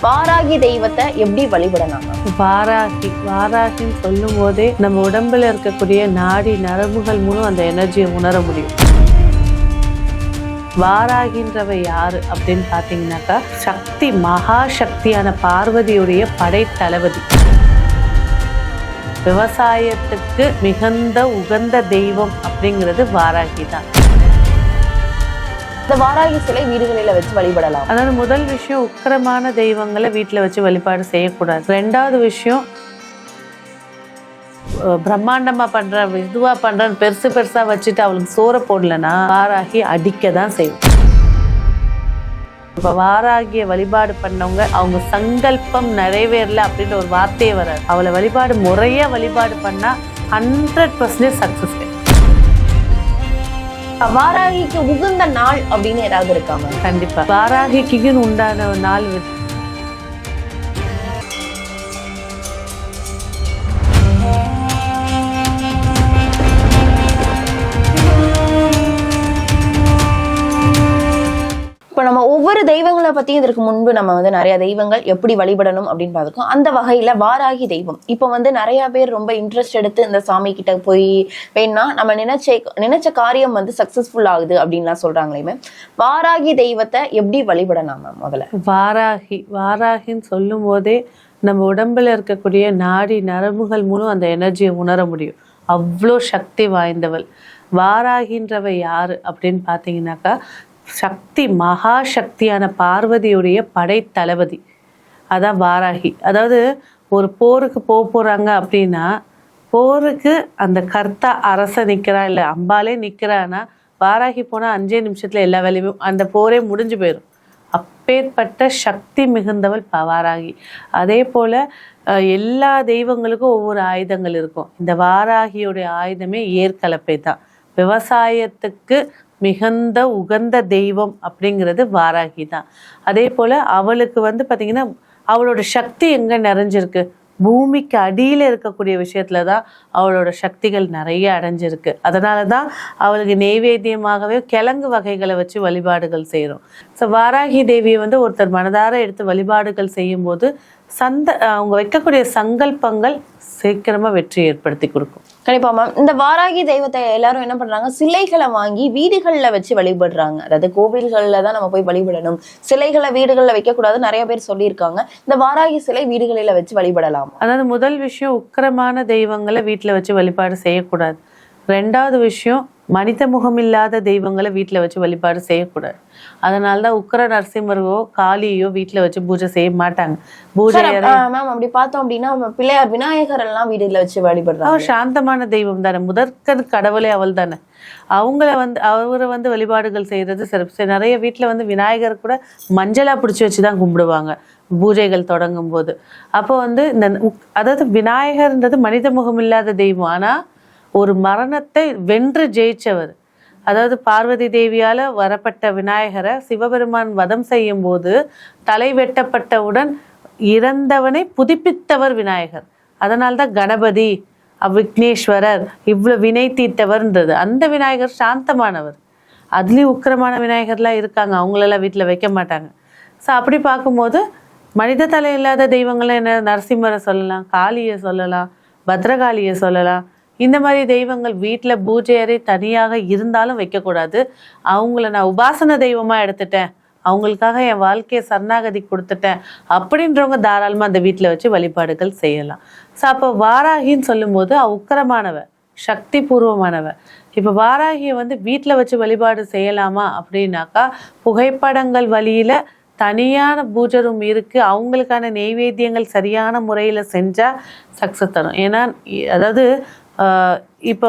வாராகி தெய்வத்தை எப்படி வழிபடலாம்? வாராகின்னு சொல்லும் போதே நம்ம உடம்புல இருக்கக்கூடிய நாடி நரம்புகள் மூலம் அந்த எனர்ஜியை உணர முடியும். வாராகின்றவ யாரு அப்படின்னு பார்த்தீங்கன்னாக்கா, சக்தி மகா சக்தியான பார்வதியுடைய படை தளபதி. விவசாயத்துக்கு மிகுந்த உகந்த தெய்வம் அப்படிங்கிறது வாராகி தான். இந்த வாராகி சிலை வீடுகளில் வச்சு வழிபடலாம். அதாவது முதல் விஷயம், உக்கிரமான தெய்வங்களை வீட்டில் வச்சு வழிபாடு செய்யக்கூடாது. ரெண்டாவது விஷயம், பிரம்மாண்டமா பண்ற இதுவா பண்றன்னு பெருசா வச்சுட்டு அவளுக்கு சோற போடலன்னா வாராகி அடிக்க தான் செய்யும். இப்ப வாராகிய வழிபாடு பண்ணவங்க அவங்க சங்கல்பம் நிறைவேறல அப்படின்ற ஒரு வார்த்தையே வராது. அவளை வழிபாடு முறையா வழிபாடு பண்ணா 100% சக்சஸ். வாராகிக்கு உகந்த நாள் அப்படின்னு ஏதாவது இருக்காம? கண்டிப்பா வாராகிக்கு உண்டான நாள் இப்போ நம்ம ஒவ்வொரு தெய்வங்களை பற்றியும் இதற்கு முன்பு நம்ம நிறைய தெய்வங்கள் எப்படி வழிபடணும் அப்படின்னு பார்த்துருக்கோம். அந்த வகையில் வாராகி தெய்வம் இப்போ நிறைய பேர் ரொம்ப இன்ட்ரெஸ்ட் எடுத்து இந்த சாமி கிட்ட போய் வேணா நம்ம நினைச்ச காரியம் சக்ஸஸ்ஃபுல் ஆகுது அப்படின்லாம் சொல்றாங்களே, வாராகி தெய்வத்தை எப்படி வழிபடலாம்? முதல்ல வாராகின்னு சொல்லும் போதே நம்ம உடம்புல இருக்கக்கூடிய நாடி நரம்புகள் மூலம் அந்த எனர்ஜியை உணர முடியும். அவ்வளோ சக்தி வாய்ந்தவள். வாராகின்றவ யாரு அப்படின்னு பார்த்தீங்கன்னாக்கா, சக்தி மகா சக்தியான பார்வதியுடைய படை தளபதி. அதான் வாராகி. அதாவது ஒரு போருக்கு போறாங்க அப்படின்னா, போருக்கு அந்த கர்த்தா அரச நிக்கிறா இல்ல அம்பாலே நிக்கிறான்னா, வாராகி போனா 5 நிமிஷத்துல எல்லா வேலையுமே அந்த போரே முடிஞ்சு போயிடும். அப்பேற்பட்ட சக்தி மிகுந்தவள் வாராகி. அதே போல எல்லா தெய்வங்களுக்கும் ஒவ்வொரு ஆயுதங்கள் இருக்கும். இந்த வாராகியுடைய ஆயுதமே ஏற்கலப்பை தான். விவசாயத்துக்கு மிகுந்த உகந்த தெய்வம் அப்படிங்கிறது வாராகி தான். அதே போல அவளுக்கு பார்த்தீங்கன்னா, அவளோட சக்தி எங்க நிறைஞ்சிருக்கு? பூமிக்கு அடியில இருக்கக்கூடிய விஷயத்துலதான் அவளோட சக்திகள் நிறைய அடைஞ்சிருக்கு. அதனாலதான் அவளுக்கு நெய்வேத்தியமாகவே கிழங்கு வகைகளை வச்சு வழிபாடுகள் செய்யறோம். ஸோ வாராகி தேவியை ஒருத்தர் மனதார எடுத்து வழிபாடுகள் செய்யும் போது அவங்க வைக்கக்கூடிய சங்கல்பங்கள் சீக்கிரமா வெற்றி ஏற்படுத்தி கொடுக்கும். கண்டிப்பா மேம். இந்த வாராகி தெய்வத்தை எல்லாரும் என்ன பண்றாங்க, சிலைகளை வாங்கி வீடுகள்ல வச்சு வழிபடுறாங்க. அதாவது கோவில்கள்ல தான் நம்ம போய் வழிபடணும், சிலைகளை வீடுகள்ல வைக்க கூடாது நிறைய பேர் சொல்லியிருக்காங்க. இந்த வாராகி சிலை வீடுகளில வச்சு வழிபடலாம். அதாவது முதல் விஷயம், உக்கிரமான தெய்வங்களை வீட்டுல வச்சு வழிபாடு செய்யக்கூடாது. ரெண்டாவது விஷயம், மனித முகம் இல்லாத தெய்வங்களை வீட்டுல வச்சு வழிபாடு செய்யக்கூடாது. அதனாலதான் உக்கிர நரசிம்மரோ காளியோ வீட்டுல வச்சு பூஜை செய்ய மாட்டாங்க. பூஜை மேம் அப்படி பார்த்தோம் அப்படின்னா பிள்ளையார் விநாயகர் எல்லாம் வீடுல வச்சு வழிபடுறாங்க. சாந்தமான தெய்வம் தானே, முதற்கது கடவுளே அவள் தானே. அவங்கள அவரை வழிபாடுகள் செய்யறது சிறப்பு. நிறைய வீட்டுல விநாயகர் கூட மஞ்சளா பிடிச்சி வச்சுதான் கும்பிடுவாங்க பூஜைகள் தொடங்கும் போது. அப்போ இந்த அதாவது விநாயகர்ன்றது மனித முகம் இல்லாத தெய்வம். ஆனா ஒரு மரணத்தை வென்று ஜெயிச்சவர். அதாவது பார்வதி தேவியால வரப்பட்ட விநாயகரை சிவபெருமான் வதம் செய்யும் போது தலை வெட்டப்பட்டவுடன் இறந்தவனை புதுப்பித்தவர் விநாயகர். அதனால்தான் கணபதி, விக்னேஸ்வரர், இவ்வளவு வினை தீர்த்தவர்ன்றது. அந்த விநாயகர் சாந்தமானவர். அதுலயும் உக்கிரமான விநாயகர்லாம் இருக்காங்க, அவங்களெல்லாம் வீட்டுல வைக்க மாட்டாங்க. ஸோ அப்படி பார்க்கும்போது மனித தலை இல்லாத தெய்வங்கள்லாம் என்ன, நரசிம்மரை சொல்லலாம், காளியை சொல்லலாம், பத்ரகாளியை சொல்லலாம். இந்த மாதிரி தெய்வங்கள் வீட்டில் பூஜை அறை தனியாக இருந்தாலும் வைக்கக்கூடாது. அவங்கள நான் உபாசன தெய்வமா எடுத்துட்டேன், அவங்களுக்காக என் வாழ்க்கையை சரணாகதி கொடுத்துட்டேன் அப்படின்றவங்க தாராளமாக அந்த வீட்டில் வச்சு வழிபாடுகள் செய்யலாம். ஸோ அப்போ வாராகின்னு சொல்லும்போது உக்கிரமானவ, சக்தி பூர்வமானவ. இப்போ வாராகியை வீட்டில் வச்சு வழிபாடு செய்யலாமா அப்படின்னாக்கா, புகைப்படங்கள் வழியில தனியான பூஜை ரூம் இருக்கு, அவங்களுக்கான நெய்வேத்தியங்கள் சரியான முறையில் செஞ்சா சக்ஸஸ் தரும். ஏன்னா அதாவது இப்போ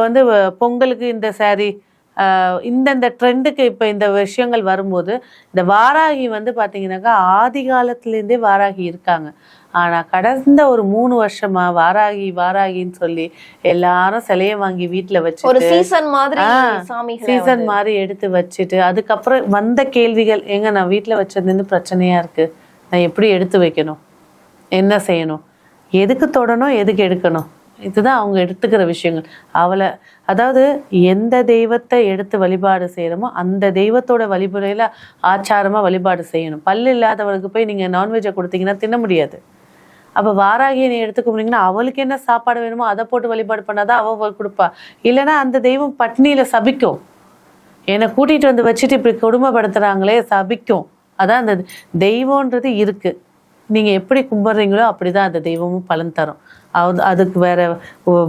பொங்கலுக்கு இந்த சாரி, இந்த ட்ரெண்டுக்கு இப்போ இந்த விஷயங்கள் வரும்போது இந்த வாராகி பார்த்தீங்கன்னாக்கா ஆதி காலத்துலேருந்தே வாராகி இருக்காங்க. ஆனால் கடந்த ஒரு 3 வருஷமா வாராகின்னு சொல்லி எல்லாரும் சிலையை வாங்கி வீட்டில் வச்சு ஒரு சீசன் மாதிரி எடுத்து வச்சுட்டு, அதுக்கப்புறம் வந்த கேள்விகள், எங்க நான் வீட்டில் வச்சதுன்னு பிரச்சனையா இருக்கு, நான் எப்படி எடுத்து வைக்கணும், என்ன செய்யணும், எதுக்கு தொடணும், எதுக்கு எடுக்கணும், இதுதான் அவங்க எடுத்துக்கிற விஷயங்கள். அவளை அதாவது எந்த தெய்வத்தை எடுத்து வழிபாடு செய்யறோமோ அந்த தெய்வத்தோட வழிமுறையில ஆச்சாரமா வழிபாடு செய்யணும். பல்லு இல்லாதவளுக்கு போய் நீங்க நான்வெஜ்ஜை கொடுத்தீங்கன்னா தின்ன முடியாது. அப்ப வாராகியை நீ எடுத்துக்க முடியுங்கன்னா அவளுக்கு என்ன சாப்பாடு வேணுமோ அதை போட்டு வழிபாடு பண்ணாதான் அவள் கொடுப்பா. இல்லைன்னா அந்த தெய்வம் பட்னியில சபிக்கும். என்னை கூட்டிட்டு வந்து வச்சுட்டு இப்படி கொடுமைப்படுத்துறாங்களே சபிக்கும். அதான் அந்த தெய்வம்ன்றது இருக்கு. நீங்க எப்படி கும்பிட்றீங்களோ அப்படிதான் அந்த தெய்வமும் பலன் தரும். அதுக்கு வேற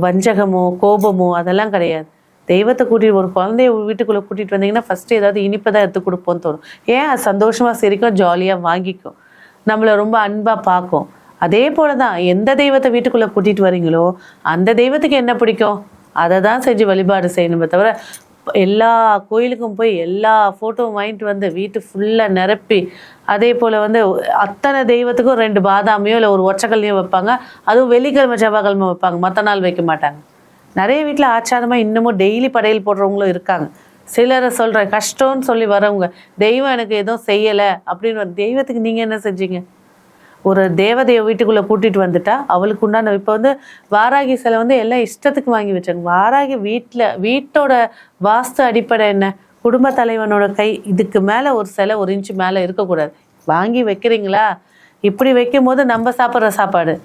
வஞ்சகமோ கோபமோ அதெல்லாம் கிடையாது. தெய்வத்தை கூட்டிட்டு ஒரு குழந்தைய வீட்டுக்குள்ள கூட்டிட்டு வந்தீங்கன்னா ஃபர்ஸ்ட் ஏதாவது இனிப்பதான் எடுத்து கொடுப்போம்னு தோணும். ஏன் அது சந்தோஷமா சிரிக்கும், ஜாலியா வாங்கிக்கும், நம்மள ரொம்ப அன்பா பார்க்கும். அதே போலதான் எந்த தெய்வத்தை வீட்டுக்குள்ள கூட்டிட்டு வரீங்களோ அந்த தெய்வத்துக்கு என்ன பிடிக்கும் அதை தான் செஞ்சு வழிபாடு செய்யணுமே தவிர எல்லா கோயிலுக்கும் போய் எல்லா ஃபோட்டோவும் வாங்கிட்டு வந்து வீட்டு ஃபுல்லாக நிரப்பி அதே போல் வந்து அத்தனை தெய்வத்துக்கும் 2 பாதாமையோ இல்லை ஒரு ஒற்றைக்கல்லையோ வைப்பாங்க. அதுவும் வெள்ளிக்கிழமை செவ்வாய்க்கிழமை வைப்பாங்க, மற்ற நாள் வைக்க மாட்டாங்க. நிறைய வீட்டில் ஆச்சாரமாக இன்னமும் டெய்லி படையல் போடுறவங்களும் இருக்காங்க. சிலரை சொல்கிறேன், கஷ்டம்னு சொல்லி வரவங்க தெய்வம் எனக்கு எதுவும் செய்யலை அப்படின்னு. தெய்வத்துக்கு நீங்கள் என்ன செஞ்சீங்க? ஒரு தேவதையை வீட்டுக்குள்ளே கூட்டிகிட்டு வந்துட்டா அவளுக்கு உண்டான இப்போ வந்து வாராகி சிலை வந்து எல்லாம் இஷ்டத்துக்கு வாங்கி வச்சாங்க. வாராகி வீட்டோட வாஸ்து அடிப்படை என்ன? குடும்ப தலைவனோட கை இதுக்கு மேலே ஒரு சிலை 1 இன்ச்சு மேலே இருக்கக்கூடாது. வாங்கி வைக்கிறீங்களா? இப்படி வைக்கும் போது நம்ம சாப்பிட்ற சாப்பாடு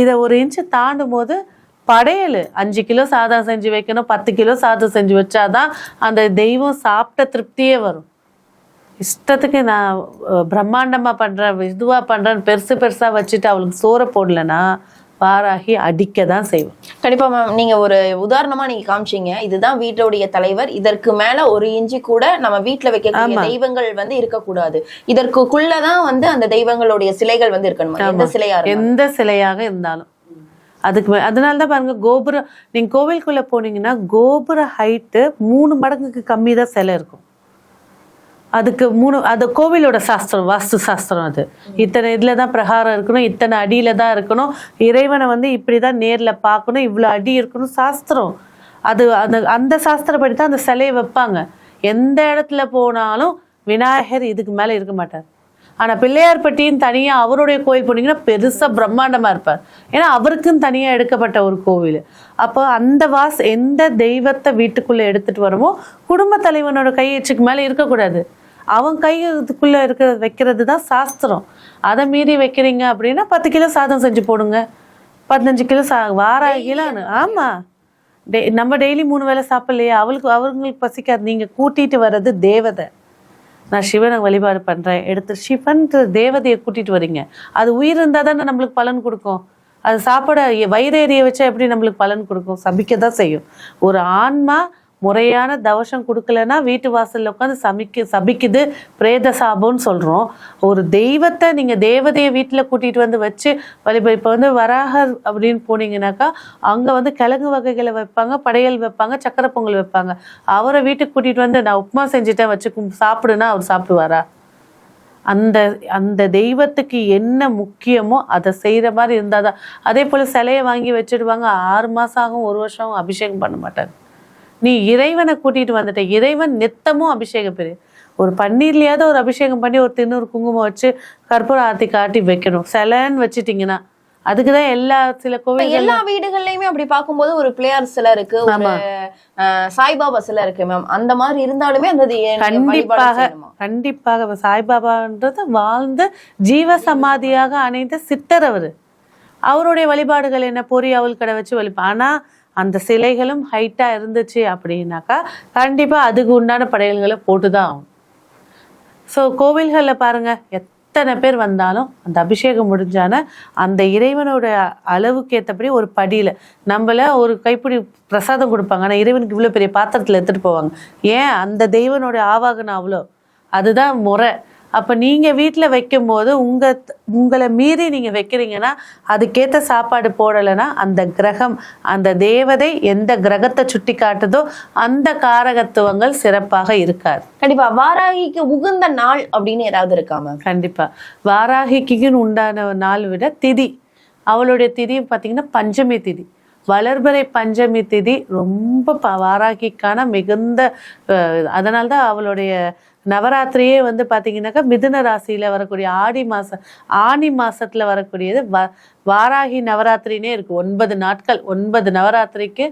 இதை 1 இன்ச்சு தாண்டும் போது படையல் 5 கிலோ சாதம் செஞ்சு வைக்கணும், 10 கிலோ சாதம் செஞ்சு வச்சாதான் அந்த தெய்வம் சாப்பிட்ட திருப்தியே வரும். இஷ்டத்துக்கு நான் பிரம்மாண்டமா பண்றேன் இதுவா பண்றேன்னு பெருசா வச்சுட்டு அவளுக்கு சோறை போடலன்னா வாராகி அடிக்க தான் செய்வோம். கண்டிப்பா மேம். நீங்க ஒரு உதாரணமா நீங்க காமிச்சீங்க, இதுதான் வீட்டுடைய தலைவர், இதற்கு மேல 1 இன்ச்சு கூட நம்ம வீட்டுல வைக்கக்கூடிய தெய்வங்கள் வந்து இருக்கக்கூடாது, இதற்குள்ளதான் வந்து அந்த தெய்வங்களுடைய சிலைகள் வந்து இருக்கணும். எந்த சிலையாக இருந்தாலும் அதுக்கு அதனாலதான் பாருங்க, கோபுரம் நீங்க கோவிலுக்குள்ள போனீங்கன்னா கோபுர ஹைட்டு 3 மடங்குக்கு கம்மி தான் சிலை இருக்கும். அதுக்கு 3 அது கோவிலோட சாஸ்திரம், வாஸ்து சாஸ்திரம். அது இத்தனை இதுலதான் பிரகாரம் இருக்கணும், இத்தனை அடியில தான் இருக்கணும், இறைவனை வந்து இப்படிதான் நேர்ல பார்க்கணும், இவ்வளவு அடி இருக்கணும், சாஸ்திரம். அது அந்த சாஸ்திரப்படி தான் அந்த சிலையை வைப்பாங்க. எந்த இடத்துல போனாலும் விநாயகர் இதுக்கு மேல இருக்க மாட்டார். ஆனா பிள்ளையார்பட்டியும் தனியா அவருடைய கோயில் போனீங்கன்னா பெருசா பிரம்மாண்டமா இருப்பார். ஏன்னா அவருக்குன்னு தனியா எடுக்கப்பட்ட ஒரு கோவில். அப்போ அந்த எந்த தெய்வத்தை வீட்டுக்குள்ள எடுத்துட்டு வரமோ குடும்ப தலைவனோட கையெச்சுக்கு மேல இருக்கக்கூடாது. அவன் கையத்துக்குள்ள வைக்கிறது தான் சாஸ்திரம். அதை மீறி வைக்கிறீங்க அப்படின்னா 10 கிலோ சாதம் செஞ்சு போடுங்க, 15 கிலோ வாராகிலான்னு. ஆமா, நம்ம டெய்லி 3 வேளை சாப்பிடலையா? அவங்களுக்கு பசிக்காது. நீங்க கூட்டிட்டு வர்றது தேவதை. நான் சிவனை வழிபாடு பண்றேன் எடுத்து சிவன் தேவதையை கூட்டிட்டு வரீங்க. அது உயிர் இருந்தா தானே நம்மளுக்கு பலன் கொடுக்கும். அது சாப்பிட வயிறு எறிய வச்சா எப்படி நம்மளுக்கு பலன் கொடுக்கும்? சபிக்கதான் செய்யும். ஒரு ஆன்மா முறையான தவசம் கொடுக்கலன்னா வீட்டு வாசல்ல உட்காந்து சபிக்குது, பிரேத சாபம்னு சொல்றோம். ஒரு தெய்வத்தை நீங்க தேவதையை வீட்டுல கூட்டிட்டு வந்து வச்சு வழிபாடு. இப்ப வந்து வராகர் அப்படின்னு போனீங்கன்னாக்கா அங்க வந்து கிழங்கு வகைகளை வைப்பாங்க, படையல் வைப்பாங்க, சக்கரை பொங்கல் வைப்பாங்க. அவரை வீட்டுக்கு கூட்டிட்டு வந்து நான் உப்புமா செஞ்சுட்டேன் வச்சு சாப்பிடுனா அவர் சாப்பிடுவாரா? அந்த தெய்வத்துக்கு என்ன முக்கியமோ அதை செய்யற மாதிரி இருந்தாதான். அதே போல சிலையை வாங்கி வச்சிடுவாங்க, 6 மாசம் ஆகும், 1 வருஷம் ஆகும், அபிஷேகம் பண்ண மாட்டாங்க. நீ இறைவனை கூட்டிட்டு வந்துட்ட, இறைவன் நித்தமும் அபிஷேகம் பெரிய ஒரு பன்னீர்லயாவது ஒரு அபிஷேகம் பண்ணி ஒரு தின்னூறு குங்குமம் வச்சு கற்பூர ஆத்தி காட்டி வைக்கணும். சிலைன்னு வச்சுட்டீங்கன்னா அதுக்குதான் சில கோவில் எல்லா வீடுகள்லயுமே அப்படி பார்க்கும்போது ஒரு பிள்ளையார் சிலை இருக்கு, ஒரு சாய்பாபா சிலை இருக்கு மேம். அந்த மாதிரி இருந்தாலுமே அந்த கண்டிப்பாக சாய்பாபான்றது வாழ்ந்து ஜீவ சமாதியாக அணைந்த சித்தர். அவருடைய வழிபாடுகள் என்ன? பொறி அவள் கடை வச்சு வழிபா. ஆனா அந்த சிலைகளும் ஹைட்டா இருந்துச்சு அப்படின்னாக்கா கண்டிப்பா அதுக்கு உண்டான படையல்களை போட்டுதான் ஆகும். ஸோ கோவில்களில் பாருங்க, எத்தனை பேர் வந்தாலும் அந்த அபிஷேகம் முடிஞ்சான அந்த இறைவனோட அளவுக்கு ஏற்றபடி ஒரு படியில நம்மள ஒரு கைப்பிடி பிரசாதம் கொடுப்பாங்க. ஆனால் இறைவனுக்கு இவ்வளோ பெரிய பாத்திரத்தில் எடுத்துட்டு போவாங்க. ஏன்? அந்த தெய்வனோட ஆவாகனம் அவ்வளோ. அதுதான் முறை. அப்ப நீங்க வீட்டுல வைக்கும் போது உங்களை மீறி நீங்க வைக்கிறீங்கன்னா அதுக்கேற்ற சாப்பாடு போடலைன்னா அந்த கிரகம், அந்த தேவதை எந்த கிரகத்தை சுட்டி காட்டுதோ அந்த காரகத்துவங்கள் சிறப்பாக இருக்காது. கண்டிப்பா. வாராகிக்கு உகந்த நாள் அப்படின்னு ஏதாவது இருக்காம? கண்டிப்பா. வாராகிக்குன்னு உண்டான நாள் விட திதி, அவளுடைய திதி பார்த்தீங்கன்னா பஞ்சமி திதி, வளர்பிறை பஞ்சமி திதி ரொம்ப வாராகிக்கான மிகுந்த. அதனால்தான் அவளுடைய நவராத்திரியே வந்து பார்த்தீங்கன்னாக்கா மிதுன ராசியில வரக்கூடிய ஆனி மாசத்துல வரக்கூடியது வாராகி நவராத்திரினே இருக்கு. 9 நாட்கள், 9 நவராத்திரிக்கு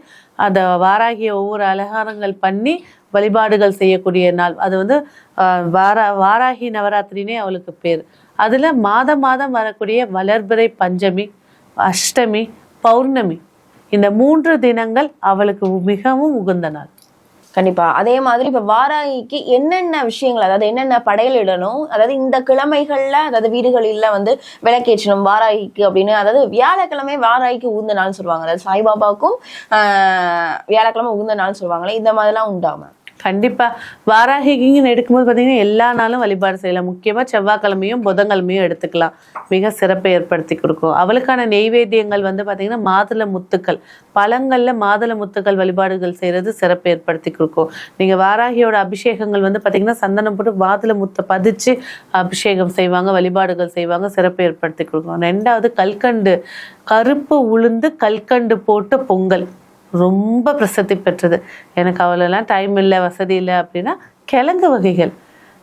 அந்த வாராகிய ஒவ்வொரு அலங்காரங்கள் பண்ணி வழிபாடுகள் செய்யக்கூடிய நாள். அது வந்து வாராகி நவராத்திரினே அவளுக்கு பேர். அதுல மாதம் வரக்கூடிய வளர்பிறை பஞ்சமி, அஷ்டமி, பௌர்ணமி, இந்த 3 தினங்கள் அவளுக்கு மிகவும் உகந்த நாள். கண்டிப்பா. அதே மாதிரி இப்ப வாராகிக்கு என்னென்ன விஷயங்கள், அதாவது என்னென்ன படையலிடணும், அதாவது இந்த கிழமைகள்ல, அதாவது வீடுகளில் வந்து விளக்கேற்றணும் வாராகிக்கு அப்படின்னு, அதாவது வியாழக்கிழமை வாராகிக்கு உகந்த நாள் சொல்லுவாங்க. அதாவது சாய்பாபாவுக்கும் வியாழக்கிழமை உகந்த நாள் சொல்லுவாங்களே, இந்த மாதிரிலாம் உண்டாம? கண்டிப்பா. வாராகின்னு எடுக்கும்போது பார்த்தீங்கன்னா எல்லா நாளும் வழிபாடு செய்யலாம். முக்கியமாக செவ்வாய்க்கிழமையும் புதன்கிழமையும் எடுத்துக்கலாம். மிக சிறப்பை ஏற்படுத்தி கொடுக்கும். அவளுக்கான நெய்வேத்தியங்கள் வந்து பார்த்தீங்கன்னா மாதுளை முத்துக்கள், பழங்களில் மாதுளை முத்துக்கள் வழிபாடுகள் செய்கிறது சிறப்பை ஏற்படுத்தி கொடுக்கும். நீங்கள் வாராகியோட அபிஷேகங்கள் வந்து பார்த்தீங்கன்னா சந்தனம் போட்டு மாதுளை முத்தை பதிச்சு அபிஷேகம் செய்வாங்க, வழிபாடுகள் செய்வாங்க, சிறப்பை ஏற்படுத்தி கொடுக்கும். 2வது கல்கண்டு, கருப்பு உளுந்து கல்கண்டு போட்டு பொங்கல் ரொம்ப பிரசித்தி பெற்றது. எனக்கு அவ்வளோலாம் டைம் இல்லை, வசதி இல்லை அப்படின்னா கிழங்கு வகைகள்,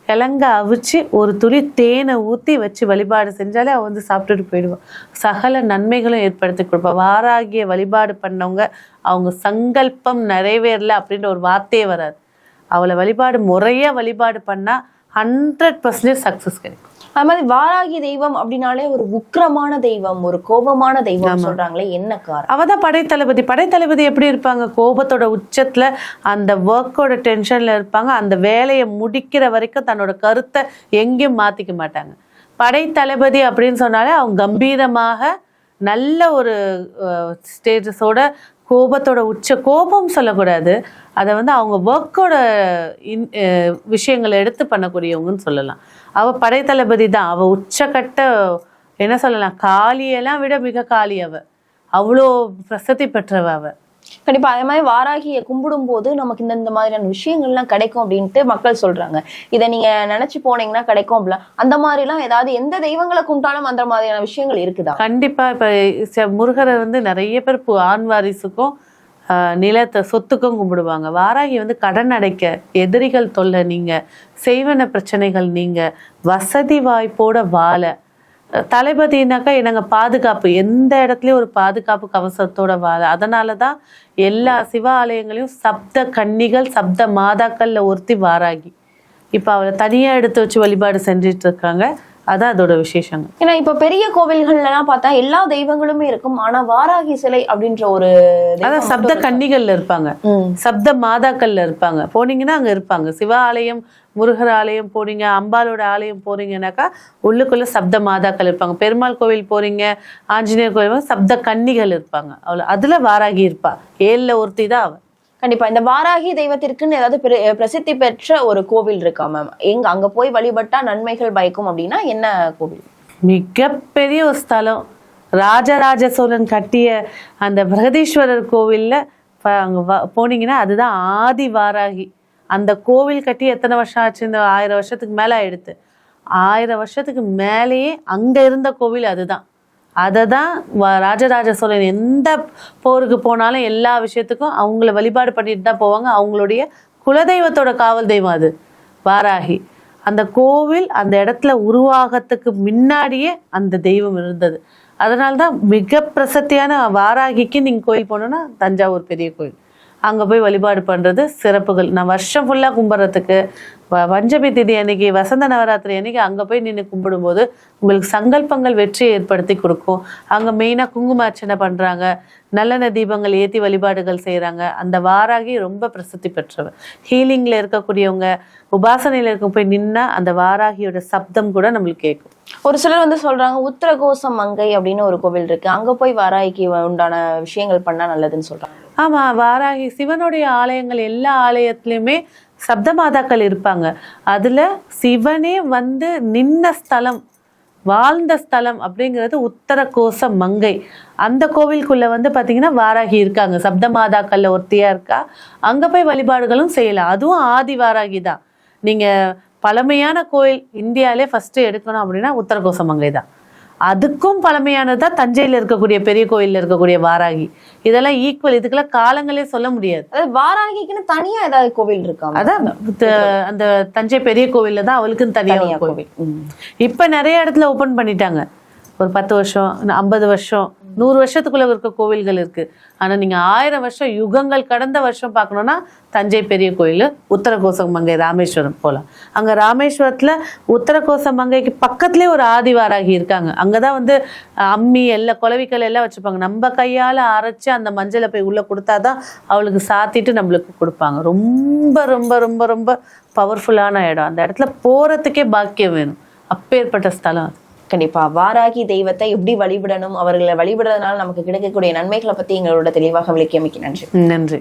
கிழங்க அவிச்சு ஒரு துளி தேனை ஊற்றி வச்சு வழிபாடு செஞ்சாலே அவள் வந்து சாப்பிட்டுட்டு போயிடுவாள். சகல நன்மைகளும் ஏற்படுத்தி கொடுப்பாள். வாராகிய வழிபாடு பண்ணவங்க அவங்க சங்கல்பம் நிறைவேறல அப்படின்ற ஒரு வார்த்தையே வராது. அவளை வழிபாடு முறையாக வழிபாடு பண்ணால் 100% சக்ஸஸ் கிடைக்கும். அது மாதிரி வாராகி தெய்வம் அப்படின்னாலே ஒரு உக்கிரமான தெய்வம், ஒரு கோபமான தெய்வம் சொல்றாங்களே, என்ன காரணம்? அவதான் படைத்தளபதி. படைத்தளபதி எப்படி இருப்பாங்க? கோபத்தோட உச்சத்துல அந்த ஒர்க்கோட டென்ஷன்ல இருப்பாங்க. அந்த வேலையை முடிக்கிற வரைக்கும் தன்னோட கருத்தை எங்கேயும் மாத்திக்க மாட்டாங்க. படைத்தளபதி அப்படின்னு சொன்னாலே அவங்க கம்பீரமாக நல்ல ஒரு ஸ்டேட்டஸோட, கோபத்தோட கோபம் சொல்லக்கூடாது, அதை வந்து அவங்க ஒர்க்கோட விஷயங்களை எடுத்து பண்ணக்கூடியவங்கன்னு சொல்லலாம். அவள் படைத்தளபதி தான். அவள் உச்சக்கட்ட என்ன சொல்லலாம், காளியெல்லாம் விட மிக காளி. அவ்வளோ பிரசித்தி பெற்றவ அவ. கண்டிப்பா. அதே மாதிரி வாராகியை கும்பிடும் போது நமக்கு இந்த மாதிரியான விஷயங்கள்லாம் கிடைக்கும் அப்படின்ட்டு மக்கள் சொல்றாங்க. இதை நீங்க நினைச்சு போனீங்கன்னா கிடைக்கும் அப்படிலாம், அந்த மாதிரி எல்லாம் ஏதாவது எந்த தெய்வங்களை கும்பிட்டாலும் அந்த மாதிரியான விஷயங்கள் இருக்குதா? கண்டிப்பா. இப்ப முருகரை வந்து நிறைய பேர் ஆண் வாரிசுக்கும் நிலத்தை சொத்துக்கும் கும்பிடுவாங்க. வாராகி வந்து கடன் அடைக்க, எதிரிகள் தொல்லை நீங்க, செய்வன பிரச்சனைகள் நீங்க, வசதி வாய்ப்போட வாழ. தளபதினாக்கா என்னங்க பாதுகாப்பு, எந்த இடத்துலயும் ஒரு பாதுகாப்பு கவசத்தோட வாழ. அதனாலதான் எல்லா சிவ ஆலயங்களையும் சப்த கன்னிகள், சப்த மாதாக்கள்ல ஒருத்தி வாராகி. இப்ப அவளை தனியா எடுத்து வச்சு வழிபாடு செஞ்சுட்டு இருக்காங்க. அதான் அதோட விசேஷங்க. ஏன்னா இப்ப பெரிய கோவில்கள்ல எல்லாம் பார்த்தா எல்லா தெய்வங்களுமே இருக்கும், ஆனா வாராகி சிலை அப்படின்ற ஒரு அதான் சப்த கன்னிகள்ல இருப்பாங்க, சப்த மாதாக்கள்ல இருப்பாங்க. போனீங்கன்னா அங்க இருப்பாங்க. சிவ ஆலயம், முருகர் ஆலயம் போறீங்க, அம்பாலோட ஆலயம் போறீங்கன்னாக்கா உள்ளுக்குள்ள சப்த மாதாக்கள் இருப்பாங்க. பெருமாள் கோவில் போறீங்க, ஆஞ்சநேயர் கோவில், சப்த கன்னிகள் இருப்பாங்க. அவ்வளவு. அதுல வாராகி இருப்பா. 7ல ஒருத்தி தான் அவ. கண்டிப்பா. இந்த வாராகி தெய்வத்திற்குன்னு ஏதாவது பிரசித்தி பெற்ற ஒரு கோவில் இருக்கா மேம்? எங்க அங்க போய் வழிபட்டா நன்மைகள் பயக்கும் அப்படின்னா என்ன கோவில்? மிகப்பெரிய ஒரு ஸ்தலம். ராஜராஜ சோழன் கட்டிய அந்த பிரகதீஸ்வரர் கோவில்ல அங்க போனீங்கன்னா அதுதான் ஆதி வாராகி. அந்த கோவில் கட்டி எத்தனை வருஷம் ஆச்சு? இந்த 1000 வருஷத்துக்கு மேல ஆயிடுத்து. 1000 வருஷத்துக்கு மேலேயே அங்க இருந்த கோவில் அதுதான். அதை தான் ராஜராஜ சோழன் எந்த போருக்கு போனாலும் எல்லா விஷயத்துக்கும் அவங்கள வழிபாடு பண்ணிட்டு தான் போவாங்க. அவங்களுடைய குலதெய்வத்தோட காவல் தெய்வம் அது வாராகி. அந்த கோவில் அந்த இடத்துல உருவாகத்துக்கு முன்னாடியே அந்த தெய்வம் இருந்தது. அதனால்தான் மிக பிரசித்தியான வாராகிக்கு நீங்க கோயில் போனோம்னா தஞ்சாவூர் பெரிய கோயில், அங்கே போய் வழிபாடு பண்ணுறது சிறப்புகள். நான் வருஷம் ஃபுல்லாக கும்பிட்றதுக்கு பஞ்சமி திதி அன்னைக்கு, வசந்த நவராத்திரி அன்னைக்கு அங்கே போய் நின்று கும்பிடும்போது உங்களுக்கு சங்கல்பங்கள் வெற்றியை ஏற்படுத்தி கொடுக்கும். அங்கே மெயினாக குங்கும அர்ச்சனை பண்ணுறாங்க, நல்லெண்ணெய் தீபங்கள் ஏற்றி வழிபாடுகள் செய்கிறாங்க. அந்த வாராகி ரொம்ப பிரசித்தி பெற்றவர். ஹீலிங்கில் இருக்கக்கூடியவங்க, உபாசனையில் இருக்க போய் நின்னா அந்த வாராகியோட சப்தம் கூட நம்மளுக்கு கேட்கும். ஒரு சிலர் வந்து சொல்றாங்க உத்தரகோசம் மங்கை அப்படின்னு ஒரு கோவில் இருக்கு, அங்க போய் வாராகிக்கு உண்டான விஷயங்கள் பண்ணா நல்லதுன்னு சொல்றாங்க. ஆமா, வாராகி சிவனுடைய ஆலயங்கள் எல்லா ஆலயத்திலயுமே சப்த மாதாக்கள் இருப்பாங்க. அதுல சிவனே வந்து நின்ன ஸ்தலம், வாழ்ந்த ஸ்தலம் அப்படிங்கிறது உத்தரகோச மங்கை. அந்த கோவிலுக்குள்ள வந்து பாத்தீங்கன்னா வாராகி இருக்காங்க, சப்த மாதாக்கள்ல ஒருத்தியா இருக்கா. அங்க போய் வழிபாடுகளும் செய்யலாம். அதுவும் ஆதி வாராகி தான். நீங்க பழமையான கோயில் இந்தியாவிலே ஃபர்ஸ்ட் எடுக்கணும் அப்படின்னா உத்தரகோச மங்கை தான். அதுக்கும் பழமையானதுதான் தஞ்சையில இருக்கக்கூடிய பெரிய கோயில்ல இருக்கக்கூடிய வாராகி. இதெல்லாம் ஈக்குவல், இதுக்கெல்லாம் காலங்களே சொல்ல முடியாது. அதாவது வாராகிக்குன்னு தனியா ஏதாவது கோவில் இருக்கா? அதான் அந்த தஞ்சை பெரிய கோவில்ல தான் அவளுக்குன்னு தனியா கோவில். இப்ப நிறைய இடத்துல ஓபன் பண்ணிட்டாங்க. ஒரு 10 வருஷம் 50 வருஷம் 100 வருஷத்துக்குள்ள இருக்க கோவில்கள் இருக்கு. ஆனா நீங்க 1000 வருஷம் யுகங்கள் கடந்த வருஷம் பார்க்கணும்னா தஞ்சை பெரிய கோயில், உத்தரகோசமங்கை ராமேஸ்வரம் போலாம். அங்க ராமேஸ்வரத்துல உத்தரகோசமங்கைக்கு பக்கத்துலயே ஒரு ஆதிவாராகி இருக்காங்க. அங்கதான் வந்து அம்மி எல்லாம் குலவிக்கல் எல்லாம் வச்சுப்பாங்க. நம்ம கையால அரைச்சு அந்த மஞ்சளை போய் உள்ள கொடுத்தாதான் அவளுக்கு சாத்திட்டு நம்மளுக்கு கொடுப்பாங்க. ரொம்ப ரொம்ப ரொம்ப ரொம்ப பவர்ஃபுல்லான இடம். அந்த இடத்துல போறதுக்கே பாக்கியம் வேணும். அப்பேற்பட்ட ஸ்தலம் அது. கண்டிப்பா வாராகி தெய்வத்தை எப்படி வழிபடணும், அவர்களை வழிபடுறதுனால நமக்கு கிடைக்கக்கூடிய நன்மைகளை பத்தி எங்களோட தெளிவாக விளக்கியமைக்கு நன்றி. நன்றி.